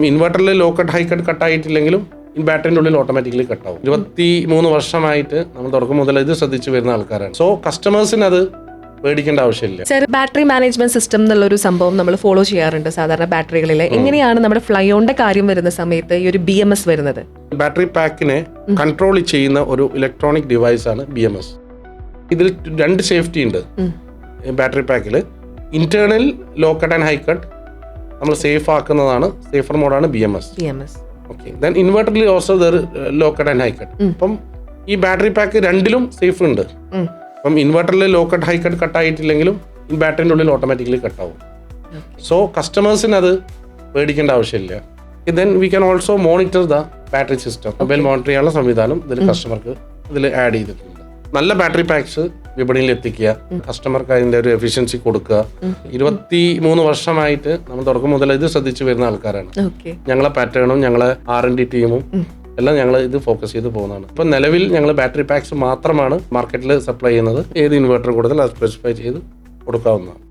ഇൻവെർട്ടറിൽ low cut high cut കട്ടായിട്ടില്ലെങ്കിലും ഈ ബാറ്ററിൻ്റെ ഉള്ളിൽ ഓട്ടോമാറ്റിക്കലി കട്ടാവും. 23 വർഷമായിട്ട് നമ്മൾ തുടക്കം മുതൽ ഇത് ശ്രദ്ധിച്ചു വരുന്ന ആൾക്കാരാണ്. സോ കസ്റ്റമേഴ്സിന് അത് പേടിക്കേണ്ട ആവശ്യമില്ല. സർ, ബാറ്ററി മാനേജ്മെന്റ് സിസ്റ്റം എന്നുള്ളൊരു സംഭവം നമ്മൾ ഫോളോ ചെയ്യാറുണ്ട് സാധാരണ ബാറ്ററികളിൽ. എങ്ങനെയാണ് നമ്മുടെ ഫ്ലൈയോണിന്റെ കാര്യം വരുന്ന സമയത്ത് ഈ ഒരു BMS വരുന്നത്? ബാറ്ററി പാക്കിനെ കൺട്രോൾ ചെയ്യുന്ന ഒരു ഇലക്ട്രോണിക് ഡിവൈസ് ആണ് BMS. ഇതിൽ 2 സേഫ്റ്റി ഉണ്ട് ബാറ്ററി പാക്കിൽ. Internal low cut and high cut നമ്മൾ സേഫ് ആക്കുന്നതാണ്, സേഫർ മോഡാണ് BMS. ഓക്കെ, ദെൻ ഇൻവെർട്ടറിൽ also low cut and high cut. അപ്പം ഈ ബാറ്ററി പാക്ക് രണ്ടിലും സേഫ് ഉണ്ട്. അപ്പം ഇൻവെർട്ടറിൽ ലോ കട്ട് ഹൈ കട്ട് കട്ടായിട്ടില്ലെങ്കിലും ഈ ബാറ്ററിൻ്റെ ഉള്ളിൽ ഓട്ടോമാറ്റിക്കലി കട്ടാവും. സോ കസ്റ്റമേഴ്സിന് അത് പേടിക്കേണ്ട ആവശ്യമില്ല. Then we can also monitor the battery system. Mobile monitor ചെയ്യാനുള്ള സംവിധാനം ഇതിൽ കസ്റ്റമർക്ക് ഇതിൽ ആഡ് ചെയ്തിട്ടുണ്ട്. നല്ല ബാറ്ററി പാക്സ് വിപണിയിൽ എത്തിക്കുക, കസ്റ്റമർക്ക് അതിൻ്റെ ഒരു എഫിഷ്യൻസി കൊടുക്കുക. 23 വർഷമായിട്ട് നമ്മൾ തുടക്കം മുതൽ ഇത് ശ്രദ്ധിച്ചു വരുന്ന ആൾക്കാരാണ്. ഞങ്ങളെ പാറ്റേണും ഞങ്ങളെ R&D ടീമും എല്ലാം ഞങ്ങൾ ഇത് ഫോക്കസ് ചെയ്ത് പോകുന്നതാണ്. ഇപ്പം നിലവിൽ ഞങ്ങൾ ബാറ്ററി പാക്സ് മാത്രമാണ് മാർക്കറ്റിൽ സപ്ലൈ ചെയ്യുന്നത്. ഏത് ഇൻവെർട്ടർ കൂടുതൽ അത് സ്പെസിഫൈ ചെയ്ത് കൊടുക്കാവുന്നതാണ്.